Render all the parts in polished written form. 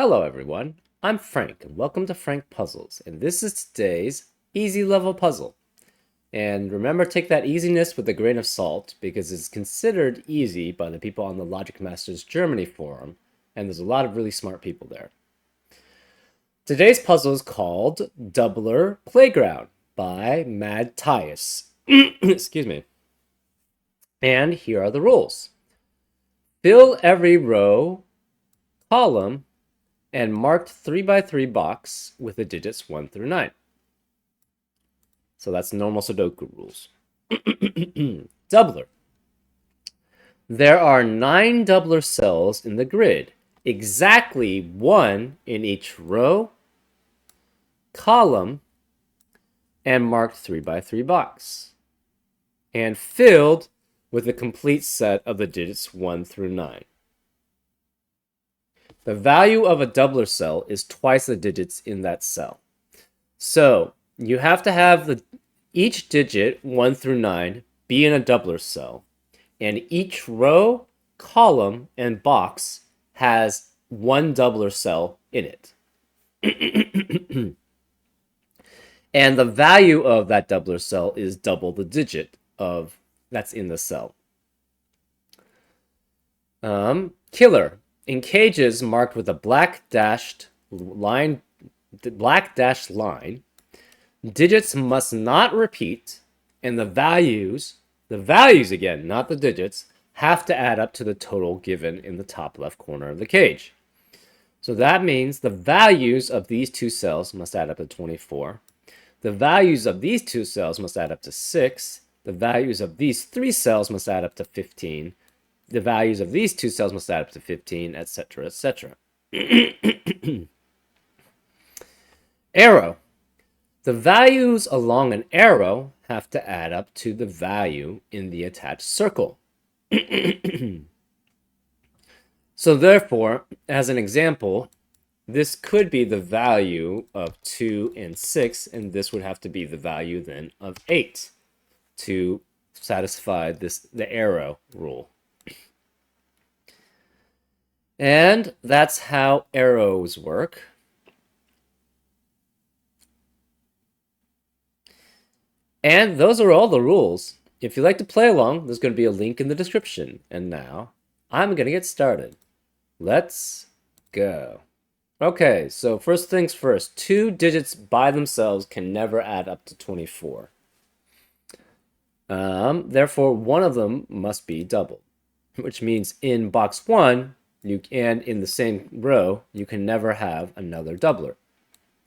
Hello everyone, I'm Frank and welcome to Frank Puzzles, and this is today's easy level puzzle. And remember, take that easiness with a grain of salt because it's considered easy by the people on the Logic Masters Germany forum, and there's a lot of really smart people there. Today's puzzle is called Doubler Playground by Mad Tyus. Excuse me. And here are the rules. Fill every row, column, and marked 3x3 box with the digits 1 through 9. So that's normal Sudoku rules. Doubler. There are 9 doubler cells in the grid, exactly 1 in each row, column, and marked 3x3 box, and filled with a complete set of the digits 1 through 9. The value of a doubler cell is twice the digits in that cell. So you have to have each digit 1 through 9 be in a doubler cell, and each row, column, and box has 1 doubler cell in it. And the value of that doubler cell is double the digit of that's in the cell. Killer. In cages marked with a black dashed line, digits must not repeat, and the values again, not the digits, have to add up to the total given in the top left corner of the cage. So that means the values of these two cells must add up to 24. The values of these two cells must add up to 6. The values of these 3 cells must add up to 15. The values of these 2 cells must add up to 15, etc., etc. Arrow. The values along an arrow have to add up to the value in the attached circle. So therefore, as an example, this could be the value of 2 and 6, and this would have to be the value then of 8 to satisfy the arrow rule. And that's how arrows work. And those are all the rules. If you'd like to play along, there's going to be a link in the description. And now, I'm going to get started. Let's go. Okay, so first things first. 2 digits by themselves can never add up to 24. Therefore, one of them must be doubled, which means in box 1, and in the same row, you can never have another doubler.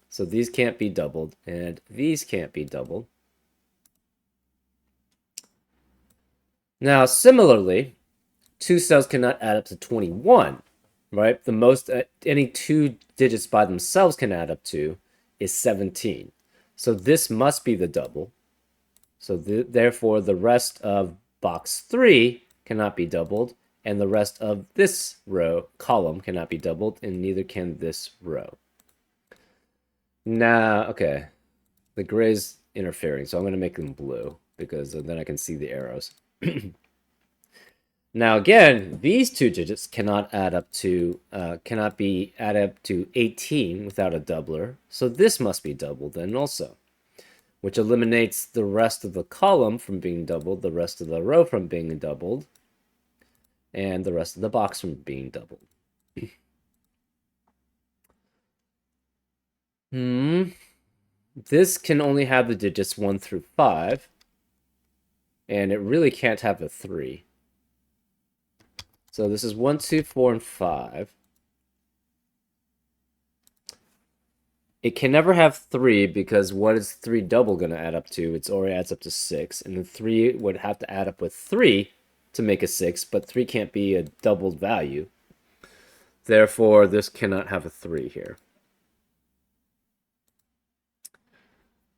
So these can't be doubled, and these can't be doubled. Now, similarly, 2 cells cannot add up to 21, right? The most any 2 digits by themselves can add up to is 17. So this must be the double. So therefore, the rest of box 3 cannot be doubled, and the rest of this column cannot be doubled, and neither can this row. Now, okay, the gray's interfering, so I'm going to make them blue, because then I can see the arrows. Now again, these 2 digits cannot be added up to 18 without a doubler, so this must be doubled then also, which eliminates the rest of the column from being doubled, the rest of the row from being doubled, and the rest of the box from being doubled. This can only have the digits 1 through 5, and it really can't have a 3. So this is 1, 2, 4, and 5. It can never have 3 because what is 3 double going to add up to? It already adds up to 6, and then 3 would have to add up with 3 to make a 6, but 3 can't be a doubled value. Therefore, this cannot have a 3 here.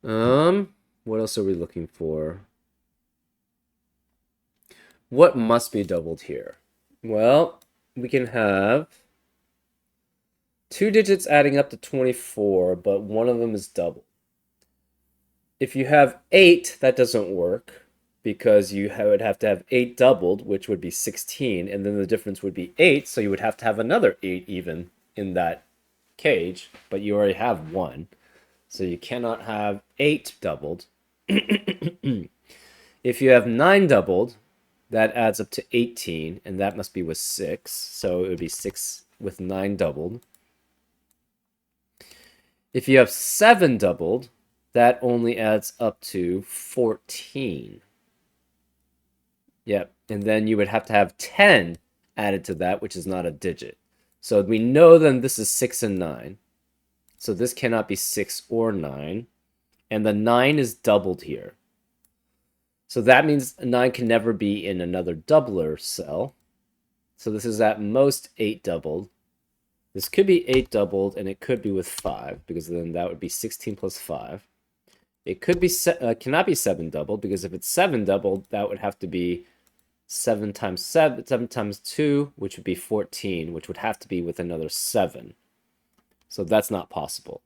What else are we looking for? What must be doubled here? Well, we can have 2 digits adding up to 24, but one of them is double. If you have 8, that doesn't work, because you would have to have 8 doubled, which would be 16, and then the difference would be 8, so you would have to have another 8 even in that cage, but you already have 1. So you cannot have 8 doubled. If you have 9 doubled, that adds up to 18, and that must be with 6. So it would be 6 with 9 doubled. If you have 7 doubled, that only adds up to 14. Yep, and then you would have to have 10 added to that, which is not a digit. So we know then this is 6 and 9. So this cannot be 6 or 9. And the 9 is doubled here. So that means 9 can never be in another doubler cell. So this is at most 8 doubled. This could be 8 doubled, and it could be with 5, because then that would be 16 plus 5. It could be cannot be 7 doubled, because if it's 7 doubled, that would have to be 7 times 7 times 2, which would be 14, which would have to be with another 7. So that's not possible.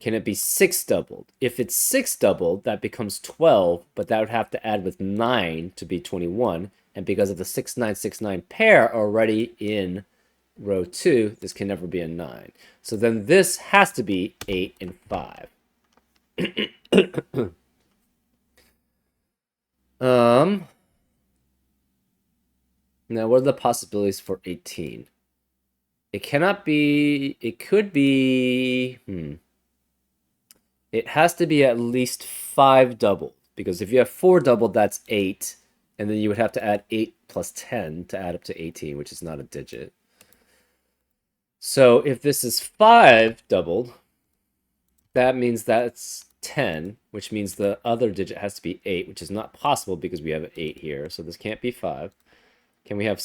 Can it be 6 doubled? If it's 6 doubled, that becomes 12, but that would have to add with 9 to be 21. And because of the 6969 pair already in row 2, this can never be a 9. So then this has to be 8 and 5. Now, what are the possibilities for 18? It cannot be, it could be, it has to be at least 5 doubled, because if you have 4 doubled, that's 8, and then you would have to add 8 plus 10 to add up to 18, which is not a digit. So if this is 5 doubled, that means that's 10, which means the other digit has to be 8, which is not possible because we have an 8 here, so this can't be 5.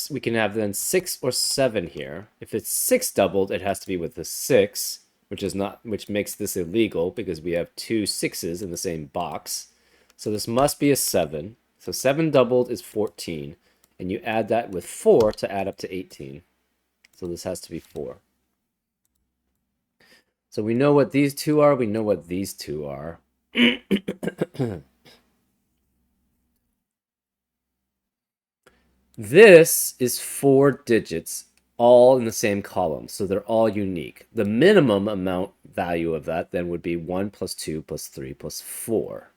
We can have then 6 or 7 here. If it's 6 doubled, it has to be with the 6, which makes this illegal because we have 2 6s in the same box. So this must be a 7. So 7 doubled is 14, and you add that with 4 to add up to 18. So this has to be 4. So we know what these two are, we know what these two are. This is 4 digits, all in the same column, so they're all unique. The minimum amount value of that then would be 1 plus 2 plus 3 plus 4.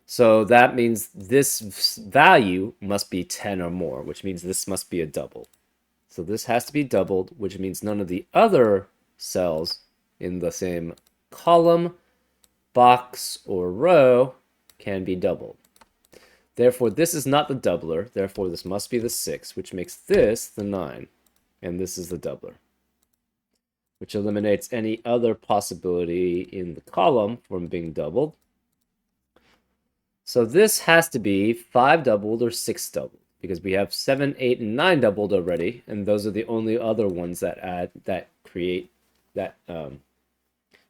So that means this value must be 10 or more, which means this must be a double. So this has to be doubled, which means none of the other cells in the same column, box, or row can be doubled. Therefore, this is not the doubler. Therefore, this must be the 6, which makes this the 9. And this is the doubler, which eliminates any other possibility in the column from being doubled. So this has to be 5 doubled or 6 doubled, because we have 7, 8, and 9 doubled already, and those are the only other ones that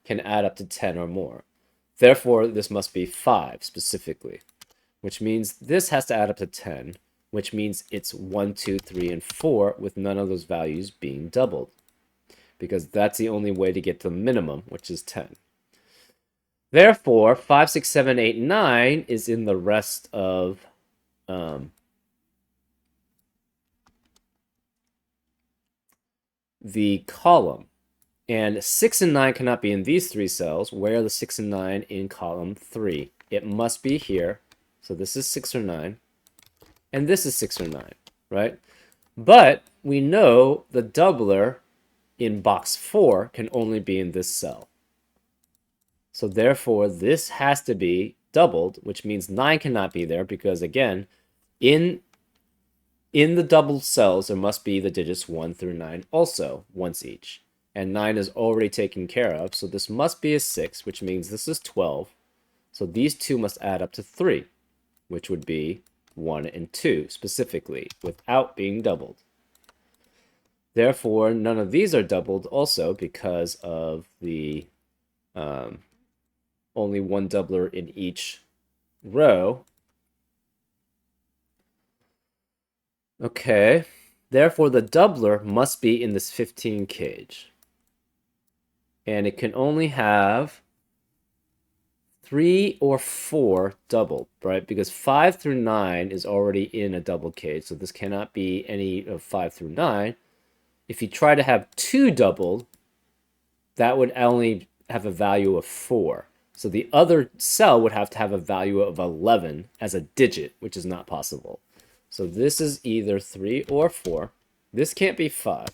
can add up to 10 or more. Therefore, this must be 5 specifically, which means this has to add up to 10, which means it's 1, 2, 3, and 4 with none of those values being doubled, because that's the only way to get to the minimum, which is 10. Therefore, 5, 6, 7, 8, 9 is in the rest of the column. And 6 and 9 cannot be in these 3 cells. Where are the 6 and 9 in column 3? It must be here. So this is 6 or 9. And this is 6 or 9, right? But we know the doubler in box 4 can only be in this cell. So therefore, this has to be doubled, which means 9 cannot be there because, again, in the doubled cells, there must be the digits 1 through 9 also, once each. And 9 is already taken care of, so this must be a 6, which means this is 12. So these two must add up to 3, which would be 1 and 2, specifically, without being doubled. Therefore, none of these are doubled also because of the only one doubler in each row. Okay, therefore the doubler must be in this 15 cage. And it can only have 3 or 4 doubled, right? Because 5 through 9 is already in a double cage, so this cannot be any of 5 through 9. If you try to have 2 doubled, that would only have a value of 4. So the other cell would have to have a value of 11 as a digit, which is not possible. So this is either 3 or 4. This can't be 5.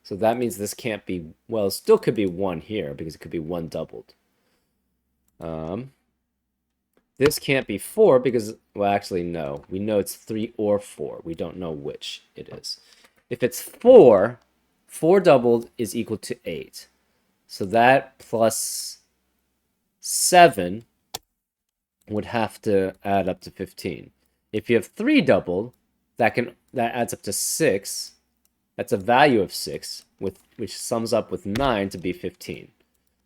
So that means this can't be, well, it still could be 1 here because it could be 1 doubled. This can't be 4 because, well, actually, no. We know it's 3 or 4. We don't know which it is. If it's 4, 4 doubled is equal to 8. So that plus 7 would have to add up to 15. If you have 3 doubled, that adds up to 6. That's a value of 6, which sums up with 9 to be 15.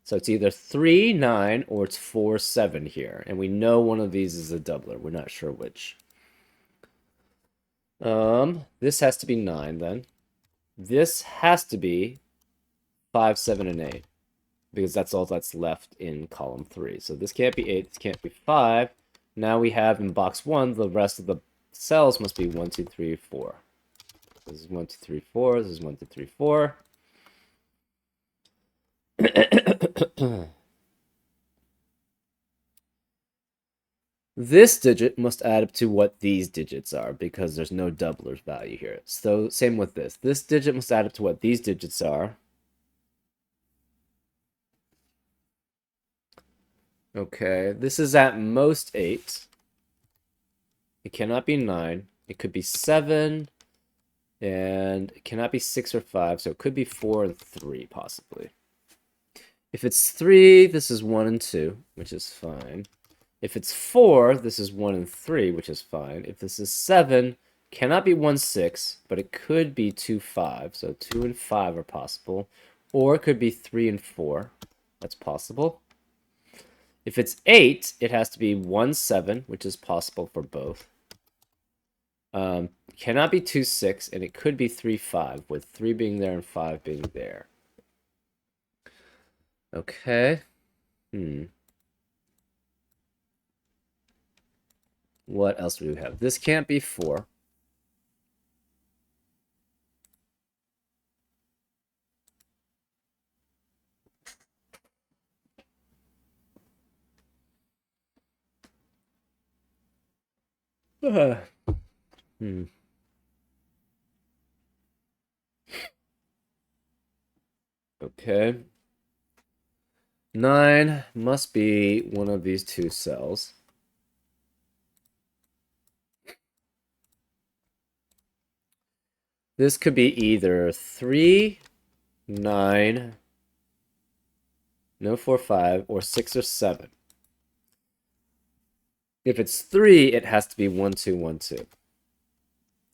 So it's either 3, 9, or it's 4, 7 here. And we know one of these is a doubler. We're not sure which. This has to be 9 then. This has to be 5, 7, and 8. Because that's all that's left in column 3. So this can't be 8, this can't be 5. Now we have in box 1, the rest of the cells must be 1, 2, 3, 4. This is 1, 2, 3, 4. This is 1, 2, 3, 4. This digit must add up to what these digits are because there's no doubler's value here. So same with this. This digit must add up to what these digits are. Okay, this is at most 8. It cannot be 9. It could be 7. And it cannot be 6 or 5, so it could be 4 and 3, possibly. If it's 3, this is 1 and 2, which is fine. If it's 4, this is 1 and 3, which is fine. If this is 7, cannot be 1, 6, but it could be 2, 5. So 2 and 5 are possible. Or it could be 3 and 4. That's possible. If it's 8, it has to be 1, 7, which is possible for both. Cannot be 2, 6, and it could be 3, 5, with 3 being there and 5 being there. Okay. What else do we have? This can't be 4. Okay. 9 must be one of these two cells. This could be either 3, 9, no 4, 5, or 6 or 7. If it's 3, it has to be 1, 2, 1, 2.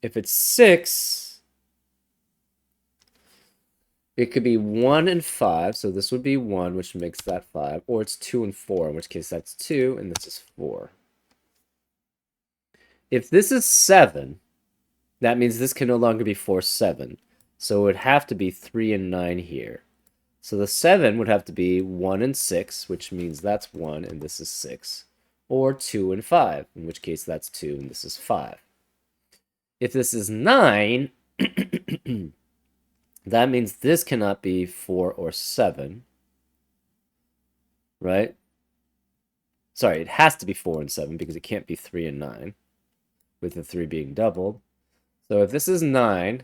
If it's 6, it could be 1 and 5, so this would be 1, which makes that 5, or it's 2 and 4, in which case that's 2, and this is 4. If this is 7, that means this can no longer be 4, 7. So it would have to be 3 and 9 here. So the 7 would have to be 1 and 6, which means that's 1 and this is 6. Or 2 and 5, in which case that's 2 and this is 5. If this is 9, that means this cannot be 4 or 7. Right? Sorry, it has to be 4 and 7 because it can't be 3 and 9, with the 3 being doubled. So if this is 9,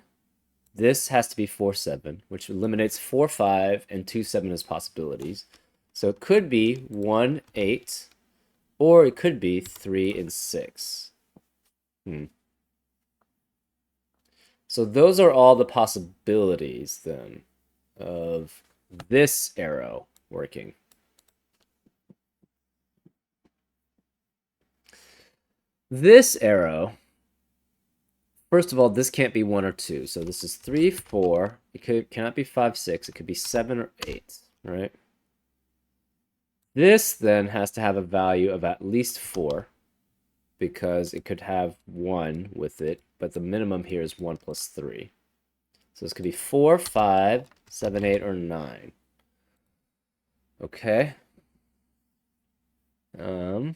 this has to be 4, 7, which eliminates 4, 5, and 2, 7 as possibilities. So it could be 1, 8, or it could be 3 and 6. So those are all the possibilities, then, of this arrow working. This arrow, first of all, this can't be 1 or 2. So this is 3, 4. It cannot be 5, 6. It could be 7 or 8, right? This then has to have a value of at least 4 because it could have 1 with it, but the minimum here is 1 plus 3. So this could be 4, 5, 7, 8, or 9. Okay. The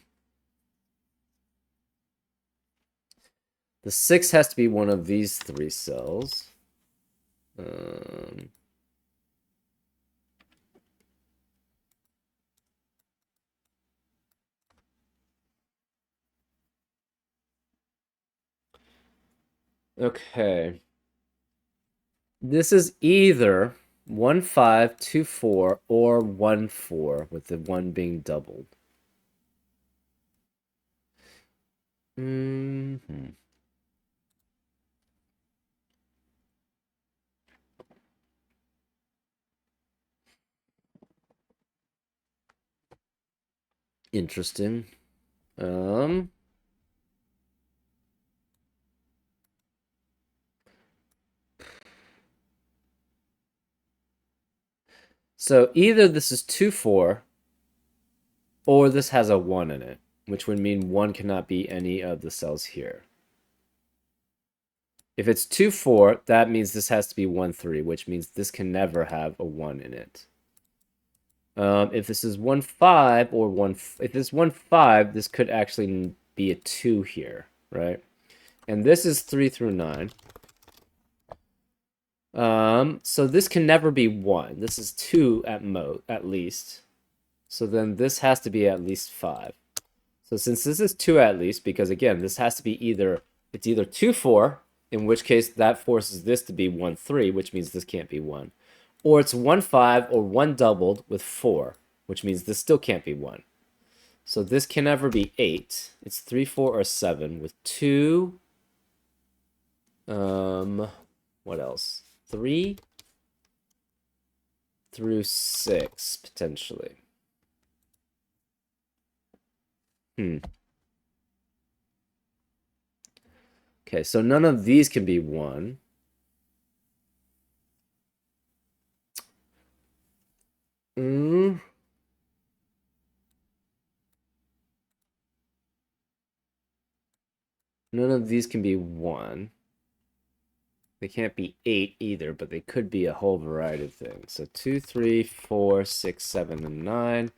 6 has to be one of these 3 cells. Um, okay. This is either 1524 or 14, with the 1 being doubled. Hmm. Interesting. Um, so either this is 2-4 or this has a 1 in it, which would mean 1 cannot be any of the cells here. If it's 2-4, that means this has to be 1-3, which means this can never have a 1 in it. If this is 1-5 or if this is 1-5, this could actually be a 2 here, right? And this is 3 through 9. So this can never be 1. This is 2 at least. So then this has to be at least 5. So since this is 2 at least, because again, this has to be either 2-4, in which case that forces this to be 1-3, which means this can't be 1. Or it's 1-5 or 1 doubled with 4, which means this still can't be 1. So this can never be 8. It's 3, 4, or 7 with 2. What else? 3 through 6, potentially. Okay, so none of these can be 1. None of these can be 1. They can't be 8 either, but they could be a whole variety of things. So 2, 3, 4, 6, 7, and 9.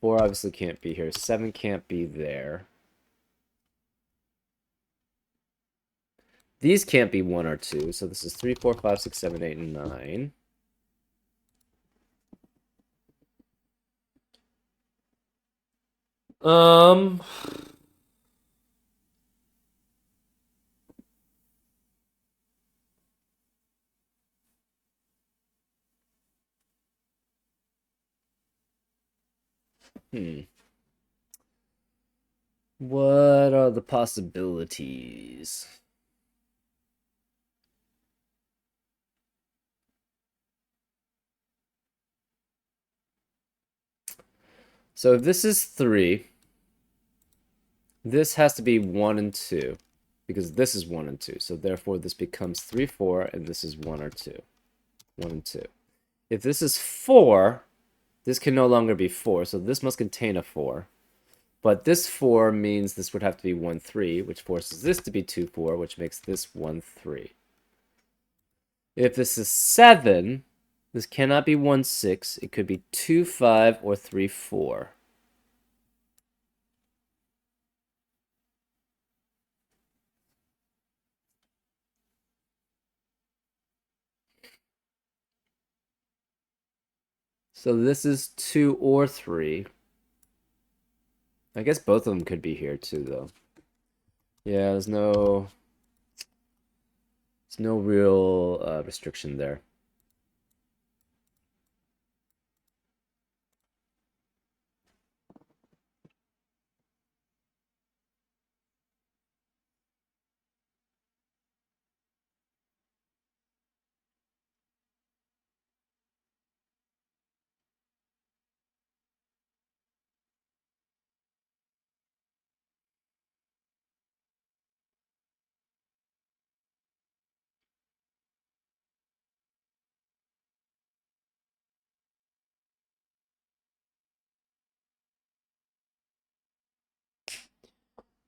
4 obviously can't be here. 7 can't be there. These can't be 1 or 2. So this is 3, 4, 5, 6, 7, 8, and 9. Um... What are the possibilities? So if this is 3, this has to be 1 and 2, because this is 1 and 2. So therefore this becomes 3, 4, and this is 1 or 2. 1 and 2. If this is 4, this can no longer be 4, so this must contain a 4. But this 4 means this would have to be 1, 3, which forces this to be 2, 4, which makes this 1, 3. If this is 7, this cannot be 1, 6. It could be 2, 5, or 3, 4. So this is 2 or 3. I guess both of them could be here too, though. Yeah, there's no real restriction there.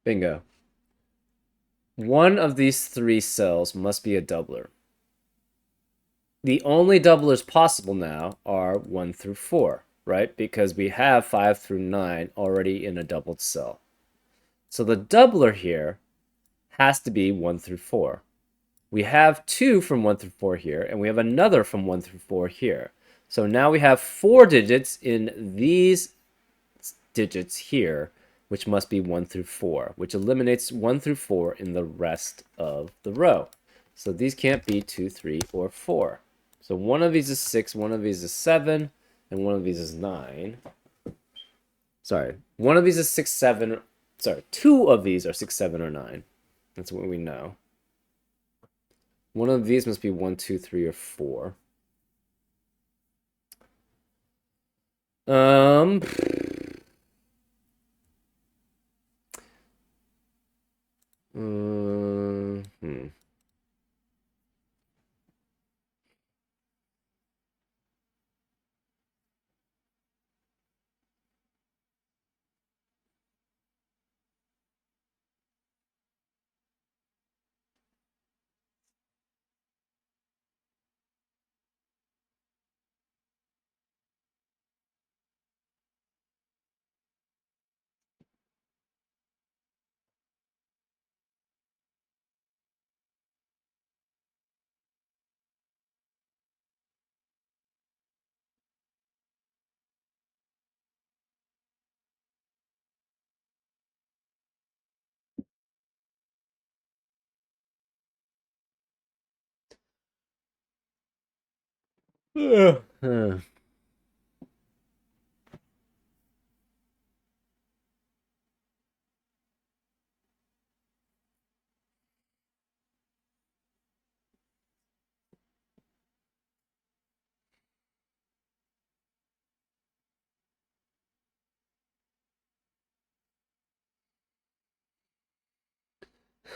Bingo. One of these 3 cells must be a doubler. The only doublers possible now are 1 through 4, right? Because we have 5 through 9 already in a doubled cell. So the doubler here has to be 1 through 4. We have 2 from 1 through 4 here, and we have another from 1 through 4 here. So now we have 4 digits in these digits here, which must be 1 through 4, which eliminates 1 through 4 in the rest of the row. So these can't be 2, 3, or 4. So one of these is 6, one of these is 7, and one of these is 9. Sorry, one of these is 6, 7. Sorry, 2 of these are 6, 7, or 9. That's what we know. One of these must be 1, 2, 3, or 4. Um, hmm.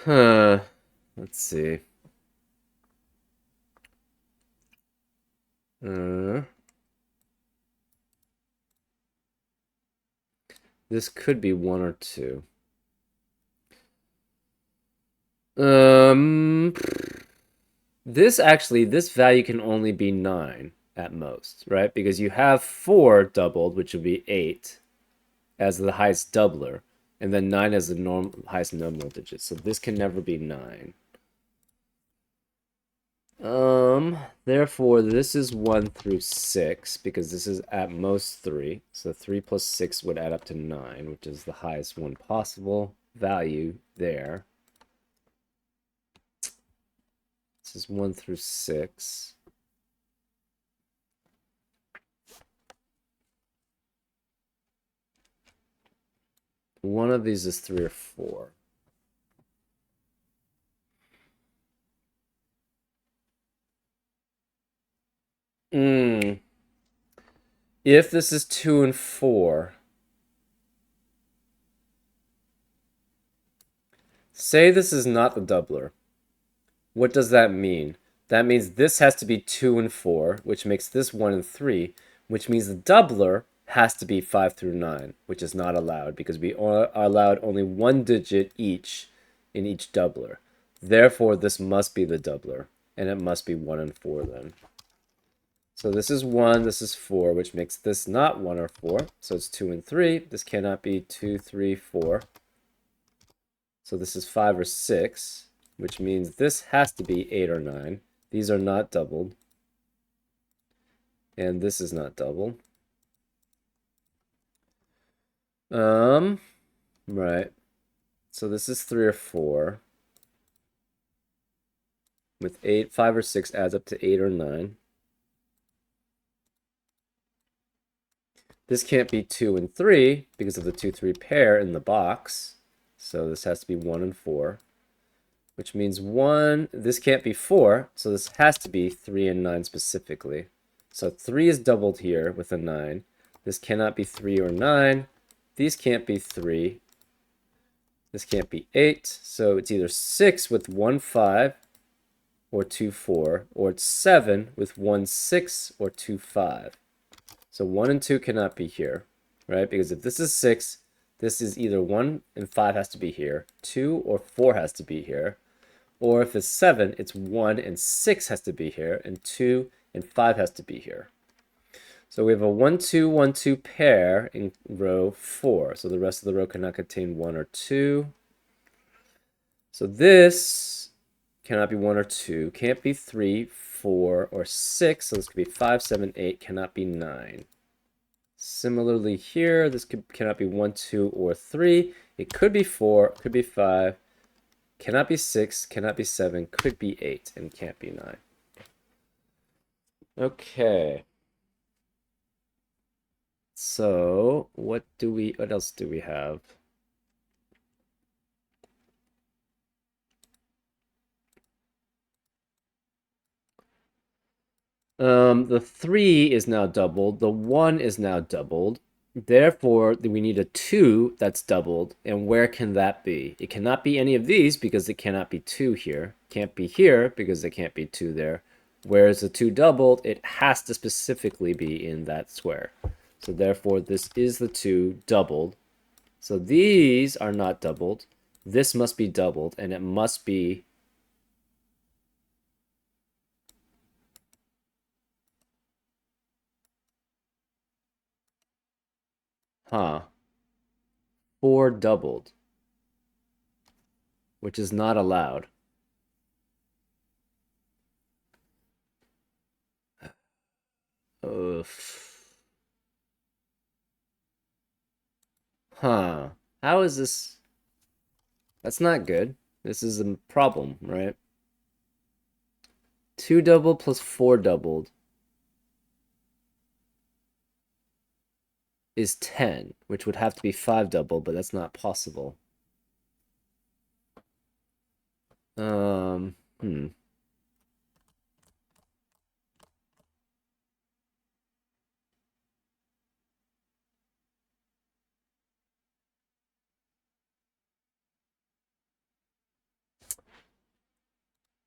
Huh. Let's see. This could be 1 or 2. Um, this value can only be 9 at most, right? Because you have 4 doubled, which would be 8, as the highest doubler, and then 9 as the highest normal digit. So this can never be 9. Therefore, this is 1 through 6, because this is at most 3. So 3 plus 6 would add up to 9, which is the highest one possible value there. This is 1 through 6. One of these is 3 or 4. If this is 2 and 4, say this is not the doubler. What does that mean? That means this has to be 2 and 4, which makes this 1 and 3, which means the doubler has to be 5 through 9, which is not allowed because we are allowed only 1 digit each in each doubler. Therefore, this must be the doubler, and it must be 1 and 4 then. So this is 1, this is 4, which makes this not 1 or 4. So it's 2 and 3. This cannot be 2, 3, 4. So this is 5 or 6, which means this has to be 8 or 9. These are not doubled. And this is not doubled. Right. So this is 3 or 4. With 8, 5 or 6 adds up to 8 or 9. This can't be 2 and 3 because of the 2, 3 pair in the box. So this has to be 1 and 4. Which means 1, this can't be 4, so this has to be 3 and 9 specifically. So 3 is doubled here with a 9. This cannot be 3 or 9. These can't be 3. This can't be 8. So it's either 6 with 1, 5 or 2, 4, or it's 7 with 1, 6 or 2, 5. So 1 and 2 cannot be here, right? Because if this is 6, this is either 1 and 5 has to be here, 2 or 4 has to be here. Or if it's 7, it's 1 and 6 has to be here, and 2 and 5 has to be here. So we have a 1, 2, 1, 2 pair in row 4. So the rest of the row cannot contain 1 or 2. So this Cannot be 1 or 2. Can't be 3, 4, or 6. So this could be 5, 7, 8. Cannot be 9. Similarly here, this cannot be 1, 2, or 3. It could be 4, could be 5, cannot be 6, cannot be 7, could be 8, and can't be 9. Okay. So, what else do we have? The 3 is now doubled. The 1 is now doubled. Therefore, we need a 2 that's doubled. And where can that be? It cannot be any of these because it cannot be 2 here. Can't be here because it can't be 2 there. Whereas the 2 doubled, it has to specifically be in that square. So therefore, this is the 2 doubled. So these are not doubled. This must be doubled, and it must be... Huh. 4 doubled, which is not allowed. Ugh. Huh. How is this? That's not good. This is a problem, right? 2 doubled plus 4 doubled is 10, which would have to be 5 doubled, but that's not possible. Hmm.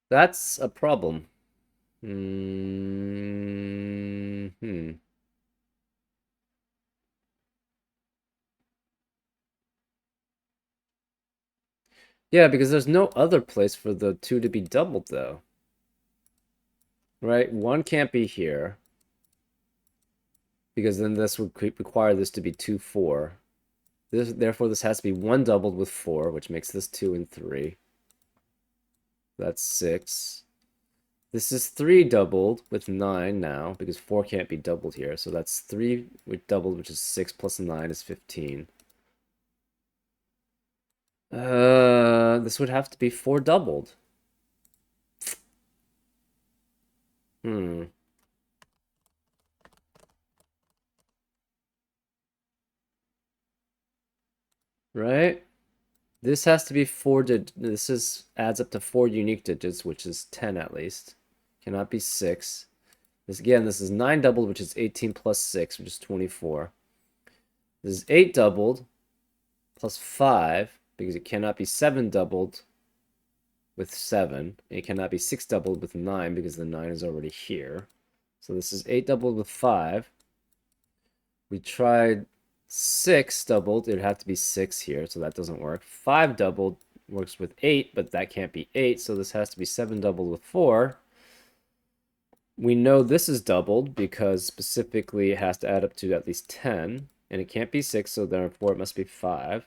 That's a problem. Hmm. Yeah, because there's no other place for the 2 to be doubled, though. Right? 1 can't be here, because then this would require this to be 2, 4. Therefore, this has to be 1 doubled with 4, which makes this 2 and 3. That's 6. This is 3 doubled with 9 now, because 4 can't be doubled here. So that's 3 with doubled, which is 6 plus 9 is 15. This would have to be 4 doubled. Hmm. Right? This has to be 4 adds up to 4 unique digits, which is 10 at least. Cannot be 6. This is 9 doubled, which is 18 plus 6, which is 24. This is 8 doubled plus 5, because it cannot be 7 doubled with 7. It cannot be 6 doubled with 9, because the 9 is already here. So this is 8 doubled with 5. We tried 6 doubled. It would have to be 6 here, so that doesn't work. 5 doubled works with 8, but that can't be 8, so this has to be 7 doubled with 4. We know this is doubled because specifically it has to add up to at least 10, and it can't be 6, so therefore it must be 5.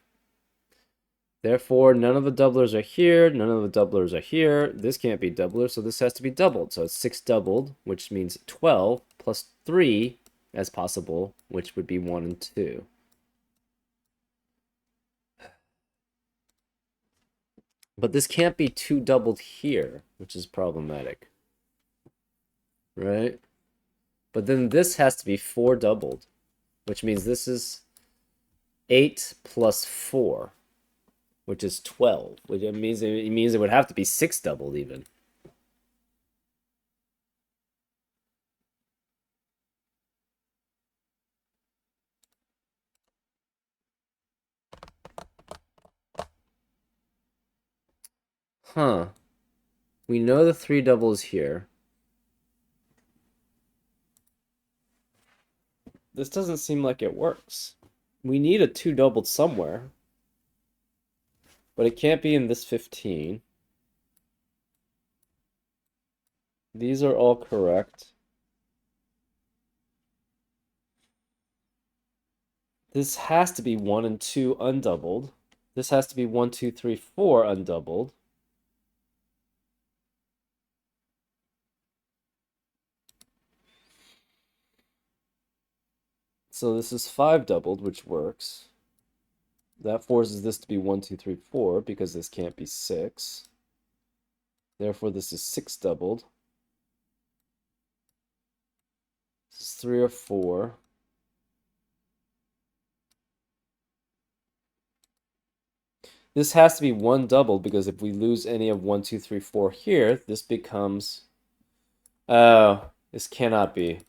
Therefore, none of the doublers are here, none of the doublers are here. This can't be doubler, so this has to be doubled. So it's 6 doubled, which means 12 plus 3 as possible, which would be 1 and 2. But this can't be 2 doubled here, which is problematic. Right? But then this has to be 4 doubled, which means this is 8 plus 4, which is 12, which means it would have to be 6 doubled even. Huh. We know the 3 doubles here. This doesn't seem like it works. We need a 2 doubled somewhere, but it can't be in this 15. These are all correct. This has to be 1 and 2 undoubled. This has to be 1, 2, 3, 4 undoubled. So this is 5 doubled, which works. That forces this to be 1, 2, 3, 4, because this can't be 6. Therefore, this is 6 doubled. This is 3 or 4. This has to be 1 doubled, because if we lose any of 1, 2, 3, 4 here, this becomes... Oh, this cannot be.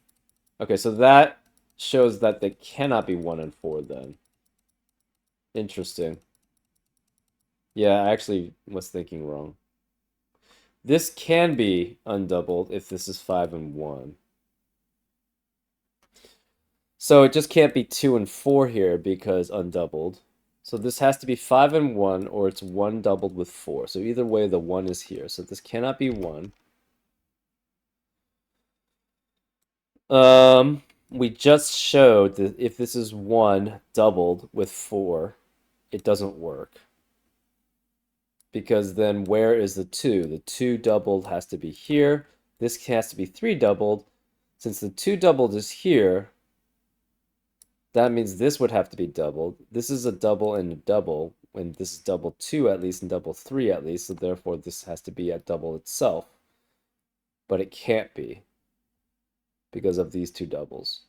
Okay, so that shows that they cannot be 1 and 4 then. Interesting. Yeah, I actually was thinking wrong. This can be undoubled if this is 5 and 1. So it just can't be 2 and 4 here because undoubled. So this has to be 5 and 1, or it's 1 doubled with 4. So either way, the 1 is here. So this cannot be 1. We just showed that if this is 1 doubled with 4, it doesn't work. Because then where is the 2? The 2 doubled has to be here. This has to be 3 doubled. Since the 2 doubled is here, that means this would have to be doubled. This is a double and a double, and this is double 2 at least and double 3 at least, so therefore this has to be at double itself. But it can't be because of these 2 doubles.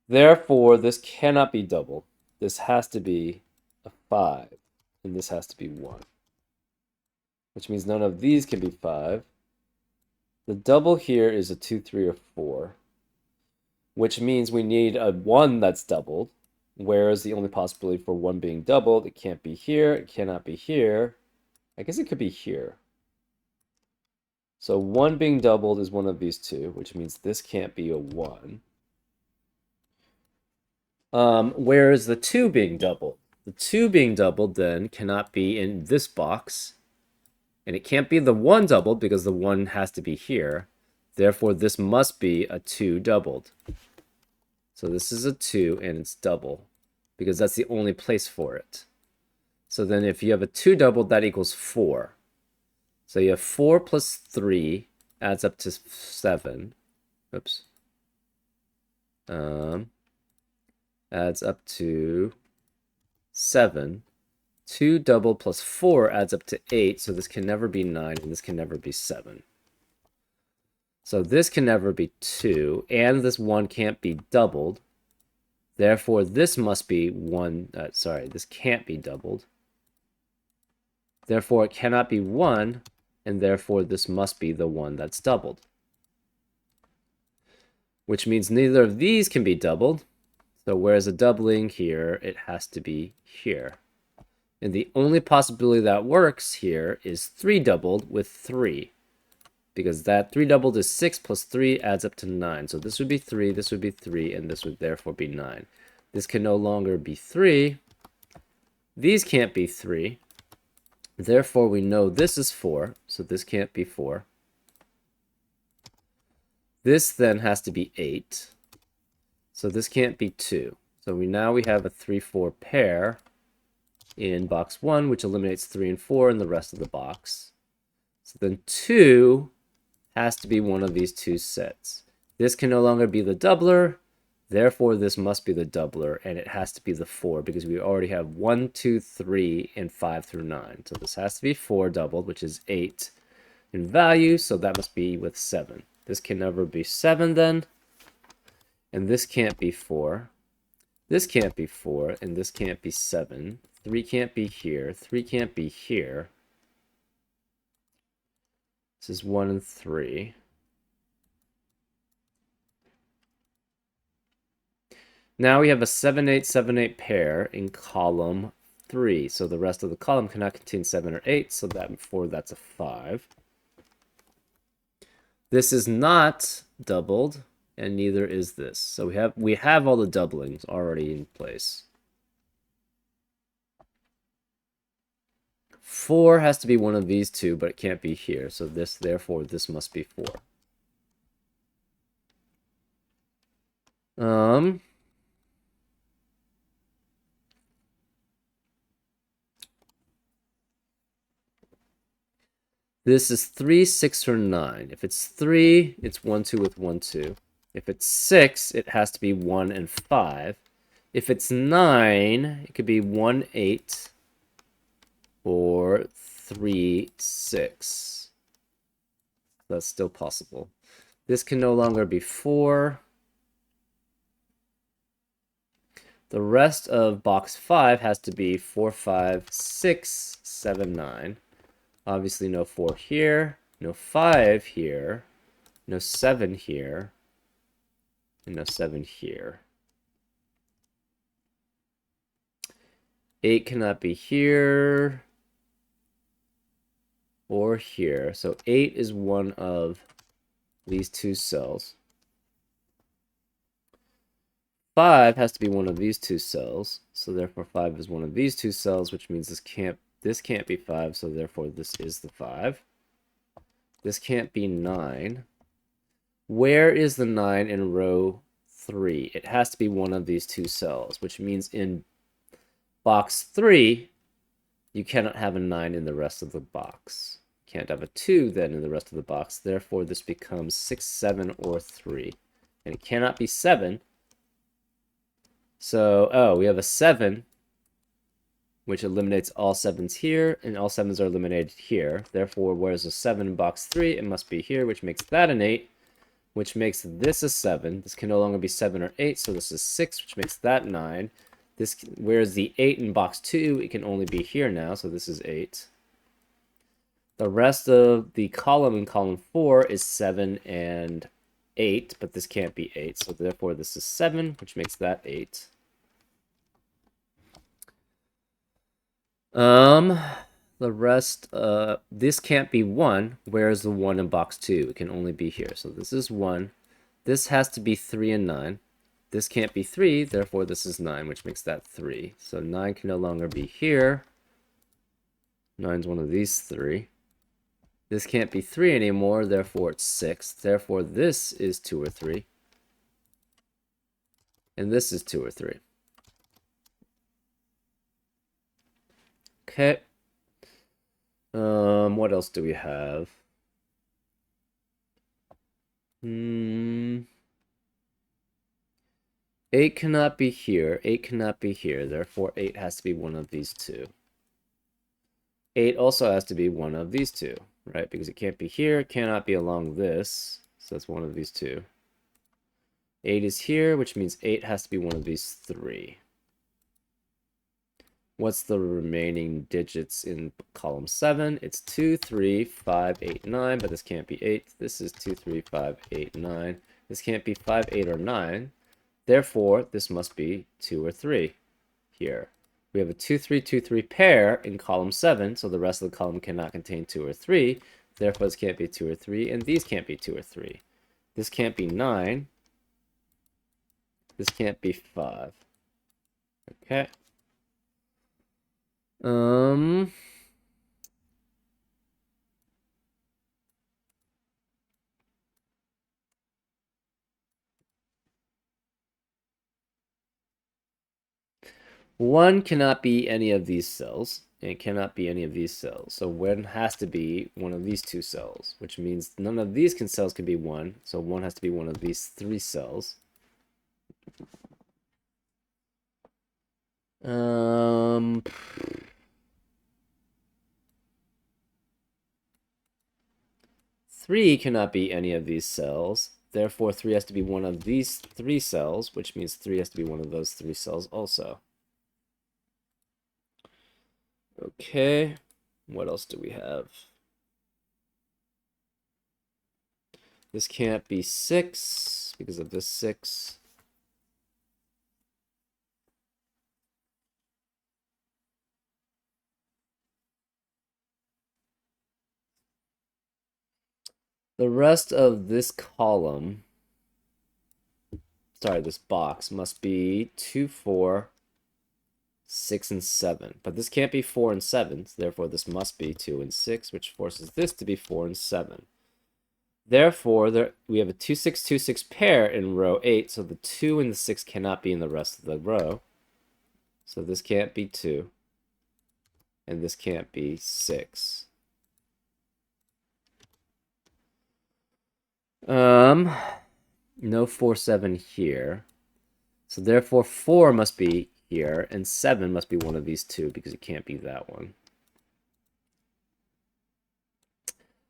Therefore, this cannot be double. This has to be a 5, and this has to be 1. Which means none of these can be 5. The double here is a 2, 3, or 4. Which means we need a 1 that's doubled. Where is the only possibility for 1 being doubled? It can't be here. It cannot be here. I guess it could be here. So 1 being doubled is one of these 2, which means this can't be a 1. Where is the 2 being doubled? The 2 being doubled then cannot be in this box. And it can't be the 1 doubled because the 1 has to be here. Therefore, this must be a 2 doubled. So this is a 2 and it's double because that's the only place for it. So then if you have a 2 doubled, that equals 4. So you have 4 plus 3 adds up to 7. Oops. Adds up to 7. 2 doubled plus 4 adds up to 8, so this can never be 9, and this can never be 7. So this can never be 2, and this 1 can't be doubled. Therefore, this must be 1, this can't be doubled. Therefore, it cannot be 1, and therefore this must be the 1 that's doubled. Which means neither of these can be doubled. So whereas a doubling here, it has to be here. And the only possibility that works here is 3 doubled with 3. Because that 3 doubled is 6 plus 3 adds up to 9. So this would be 3, this would be 3, and this would therefore be 9. This can no longer be 3. These can't be 3. Therefore, we know this is 4, so this can't be 4. This then has to be 8. So this can't be 2. So now we have a 3, 4 pair in box 1, which eliminates 3 and 4 in the rest of the box. So then 2 has to be one of these 2 sets. This can no longer be the doubler, therefore this must be the doubler, and it has to be the 4 because we already have 1, 2, 3, and 5 through 9. So this has to be 4 doubled, which is 8 in value, so that must be with 7. This can never be 7 then, and this can't be 4. This can't be 4, and this can't be 7. 3 can't be here. 3 can't be here. This is 1 and 3. Now we have a 7, 8, 7, 8 pair in column 3. So the rest of the column cannot contain 7 or 8, so therefore that's a 5. This is not doubled, and neither is this. So we have all the doublings already in place. 4 has to be one of these 2, but it can't be here. So therefore this must be 4. This is 3, 6, or 9. If it's 3, it's 1, 2 with 1, 2. If it's 6, it has to be 1 and 5. If it's 9, it could be 1, 8, or 3, 6. That's still possible. This can no longer be 4. The rest of box 5 has to be 4, 5, 6, 7, 9. Obviously no 4 here, no 5 here, no 7 here, and no 7 here. 8 cannot be here or here. So 8 is one of these two cells. 5 has to be one of these two cells. So therefore 5 is one of these two cells, which means this can't be 5, so therefore this is the 5. This can't be 9. Where is the 9 in row 3? It has to be one of these two cells, which means in box 3, you cannot have a 9 in the rest of the box. You can't have a 2 then in the rest of the box. Therefore, this becomes 6, 7, or 3. And it cannot be 7. So, we have a 7, which eliminates all 7s here, and all 7s are eliminated here. Therefore, where's a 7 in box 3? It must be here, which makes that an 8, which makes this a 7. This can no longer be 7 or 8, so this is 6, which makes that 9. Whereas the 8 in box 2, it can only be here now, so this is 8. The rest of the column in column 4 is 7 and 8, but this can't be 8, so therefore this is 7, which makes that 8. The rest, this can't be 1. Where's the 1 in box 2? It can only be here, so this is 1. This has to be 3 and 9. This can't be 3, therefore this is 9, which makes that 3. So 9 can no longer be here. 9's one of these 3. This can't be 3 anymore, therefore it's 6. Therefore this is 2 or 3. And this is 2 or 3. Okay. What else do we have? 8 cannot be here. 8 cannot be here. Therefore, 8 has to be one of these two. 8 also has to be one of these two, right? Because it can't be here. It cannot be along this. So that's one of these two. 8 is here, which means 8 has to be one of these 3. What's the remaining digits in column 7? It's 2, 3, 5, 8, 9, but this can't be 8. This is 2, 3, 5, 8, 9. This can't be 5, 8, or 9. Therefore, this must be 2 or 3 here. We have a 2, 3, 2, 3 pair in column 7, so the rest of the column cannot contain 2 or 3. Therefore, this can't be 2 or 3, and these can't be 2 or 3. This can't be 9. This can't be 5. Okay. One cannot be any of these cells, and it cannot be any of these cells. So one has to be one of these two cells, which means none of these cells can be 1. So 1 has to be one of these 3 cells. 3 cannot be any of these cells. Therefore, 3 has to be one of these 3 cells, which means 3 has to be one of those 3 cells also. Okay, what else do we have? This can't be 6 because of this 6. The rest of this column, sorry, this box must be 2, 4, 6, and 7. But this can't be 4 and 7, so therefore this must be 2 and 6, which forces this to be 4 and 7. Therefore, we have a 2, 6, 2, 6 pair in row 8, so the 2 and the 6 cannot be in the rest of the row. So this can't be 2, and this can't be 6. No 4, 7 here. So therefore 4 must be here, and 7 must be one of these two, because it can't be that one.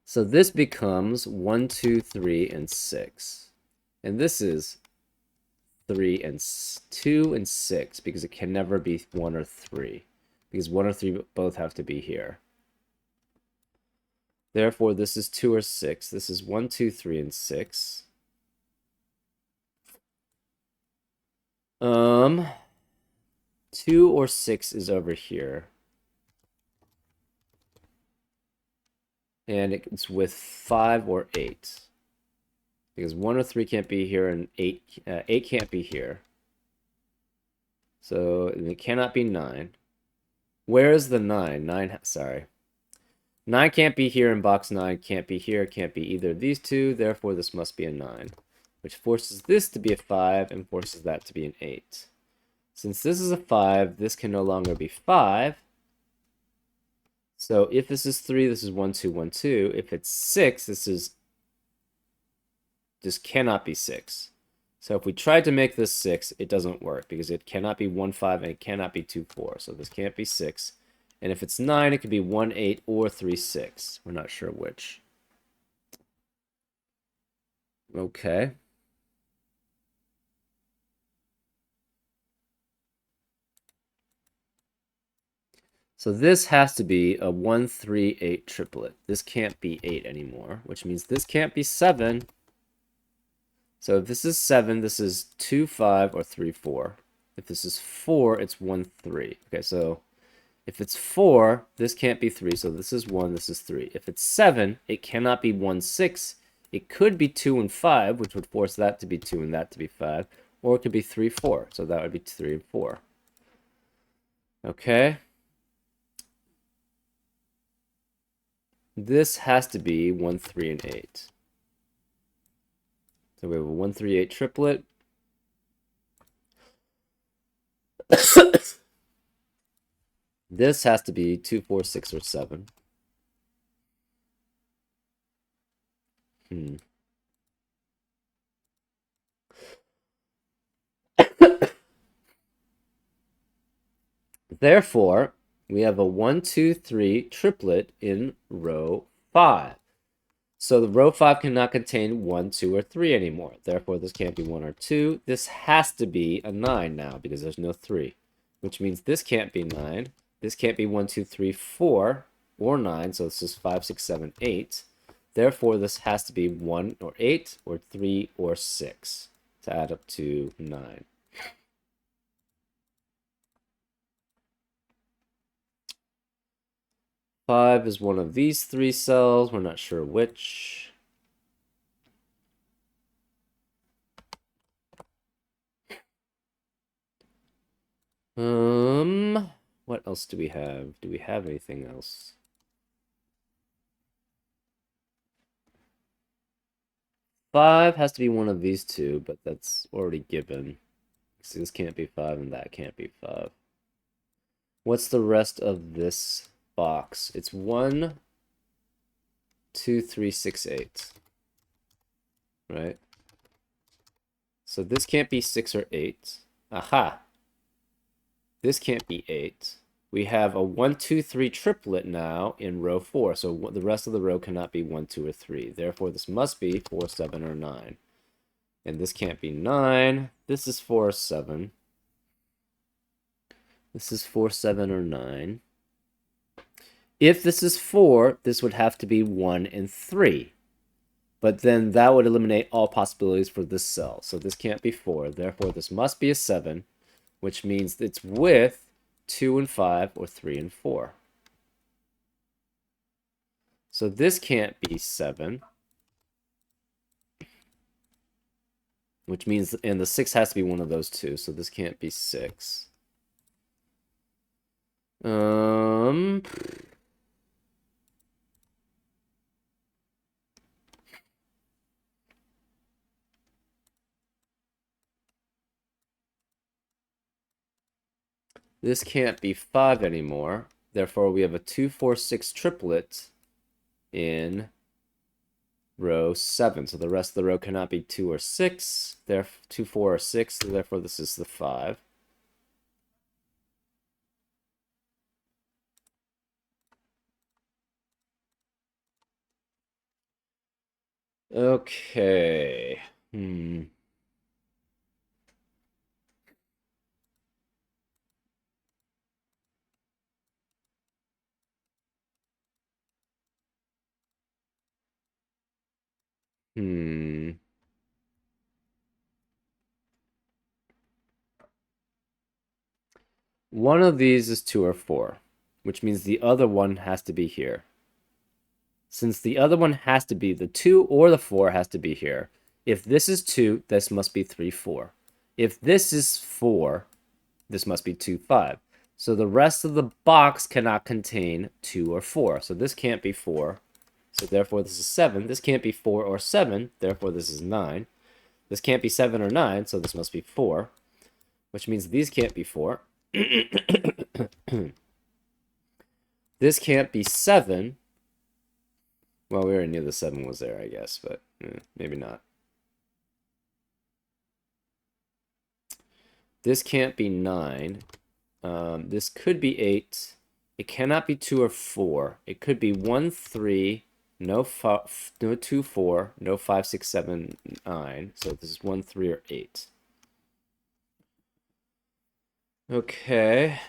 So this becomes 1, 2, 3, and 6. And this is 3 and 2 and 6, because it can never be 1 or 3. Because 1 or 3 both have to be here. Therefore, this is 2 or 6. This is 1, 2, 3, and 6. 2 or 6 is over here. And it's with 5 or 8. Because 1 or 3 can't be here, and 8 can't be here. So it cannot be 9. Where is the 9? 9, sorry. 9 can't be here, and box 9 can't be here. It can't be either of these two. Therefore, this must be a 9. Which forces this to be a 5 and forces that to be an 8. Since this is a 5, this can no longer be 5. So if this is 3, this is 1, 2, 1, 2. If it's 6, this cannot be 6. So if we tried to make this 6, it doesn't work, because it cannot be 1, 5, and it cannot be 2, 4. So this can't be 6. And if it's 9, it could be 1, 8, or 3, 6. We're not sure which. Okay. So this has to be a 1, 3, 8 triplet. This can't be 8 anymore, which means this can't be 7. So if this is 7, this is 2, 5, or 3, 4. If this is 4, it's 1, 3. Okay, so if it's 4, this can't be 3, so this is 1, this is 3. If it's 7, it cannot be 1, 6. It could be 2 and 5, which would force that to be 2 and that to be 5. Or it could be 3, 4, so that would be 3 and 4. Okay? This has to be 1, 3, and 8. So we have a 1, 3, 8 triplet. This has to be 2, 4, 6, or 7. Therefore, we have a 1, 2, 3 triplet in row 5. So the row 5 cannot contain 1, 2, or 3 anymore. Therefore, this can't be 1 or 2. This has to be a 9 now, because there's no 3. Which means this can't be 9. This can't be 1, 2, 3, 4, or 9. So this is 5, 6, 7, 8. Therefore, this has to be 1 or 8, or 3, or 6 to add up to 9. Five is one of these 3 cells. We're not sure which. What else do we have? Do we have anything else? 5 has to be one of these two, but that's already given. So this can't be 5 and that can't be 5. What's the rest of this box? It's 1, 2, 3, 6, 8. Right? So this can't be 6 or 8. Aha! This can't be 8. We have a 1, 2, 3 triplet now in row 4. So the rest of the row cannot be 1, 2, or 3. Therefore, this must be 4, 7, or 9. And this can't be 9. This is 4, 7. This is 4, 7, or 9. If this is 4, this would have to be 1 and 3. But then that would eliminate all possibilities for this cell. So this can't be 4. Therefore, this must be a 7, which means it's with 2 and 5, or 3 and 4. So this can't be 7. Which means, and the 6 has to be one of those two, so this can't be 6. This can't be 5 anymore. Therefore, we have a 2, 4, 6 triplet in row 7. So the rest of the row cannot be 2 or 6. Therefore, 2, 4, or 6. So therefore, this is the 5. Okay. Hmm. Hmm. One of these is 2 or 4, which means the other one has to be here. Since the other one has to be, the 2 or the 4 has to be here. If this is 2, this must be 3, 4. If this is 4, this must be 2, 5. So the rest of the box cannot contain 2 or 4. So this can't be 4. So therefore this is 7. This can't be 4 or 7. Therefore this is 9. This can't be 7 or 9. So this must be 4. Which means these can't be 4. This can't be 7. Well, we already knew the 7 was there, I guess, but maybe not. This can't be 9. This could be 8. It cannot be 2 or 4. It could be 1, 3, no 2, 4, no 5, 6, 7, 9. So this is 1, 3, or 8. Okay.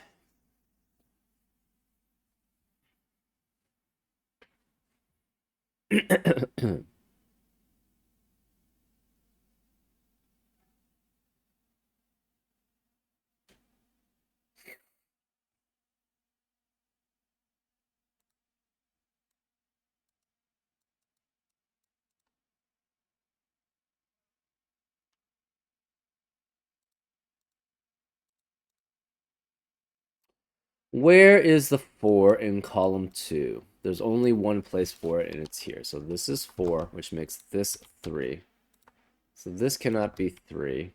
Where is the 4 in column 2? There's only one place for it, and it's here. So this is 4, which makes this 3. So this cannot be 3.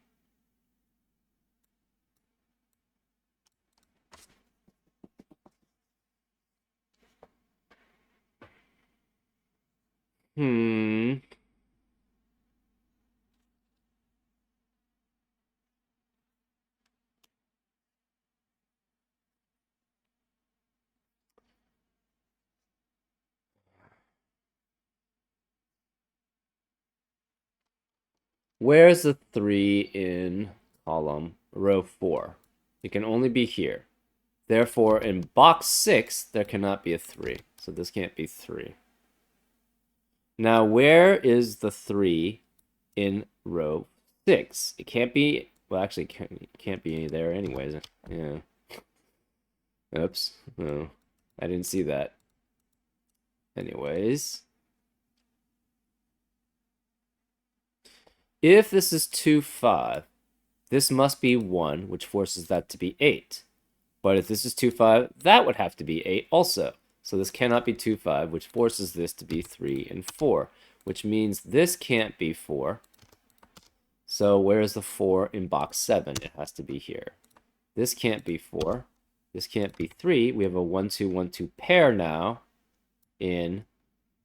Hmm. Where's the 3 in column row 4? It can only be here. Therefore, in box 6, there cannot be a 3. So this can't be 3. Now, where is the 3 in row 6? It can't be, well, actually, it can't be there anyways. Yeah. Oops. Oh, I didn't see that. Anyways. If this is 2, 5, this must be 1, which forces that to be 8. But if this is 2, 5, that would have to be 8 also. So this cannot be 2, 5, which forces this to be 3 and 4, which means this can't be 4. So where is the 4 in box 7? It has to be here. This can't be 4. This can't be 3. We have a 1, 2, 1, 2 pair now in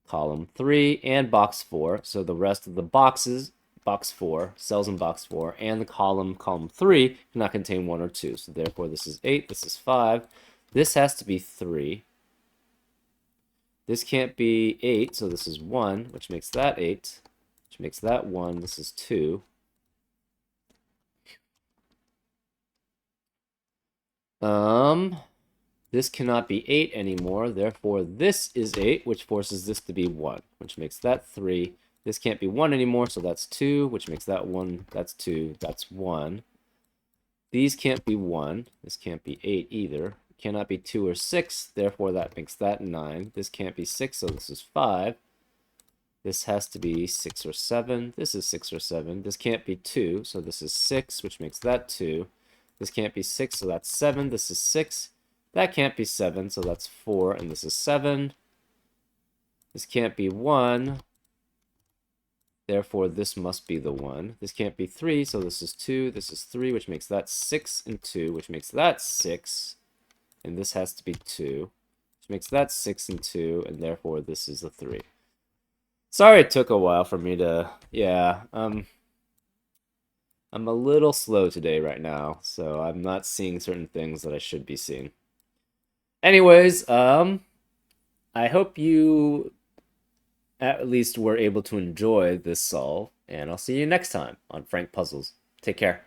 column 3 and box 4. So the rest of the boxes, box 4, cells in box 4, and the column 3 cannot contain 1 or 2. So therefore this is 8, this is 5. This has to be 3. This can't be 8, so this is 1, which makes that 8, which makes that 1. This is 2. This cannot be 8 anymore, therefore this is 8, which forces this to be 1, which makes that 3. This can't be 1 anymore, so that's 2, which makes that 1, that's 2, that's 1. These can't be 1. This can't be 8 either. It cannot be 2 or 6, therefore that makes that 9. This can't be 6, so this is 5. This has to be 6 or 7. This is 6 or 7. This can't be 2, so this is 6, which makes that 2. This can't be 6, so that's 7. This is 6. That can't be 7, so that's 4, and this is 7. This can't be 1. Therefore, this must be the 1. This can't be 3, so this is 2. This is 3, which makes that 6 and 2, which makes that 6. And this has to be 2, which makes that 6 and 2, and therefore this is a 3. Sorry it took a while for me to, yeah, I'm a little slow today right now, so I'm not seeing certain things that I should be seeing. Anyways, I hope you at least were able to enjoy this solve, and I'll see you next time on Frank Puzzles. Take care.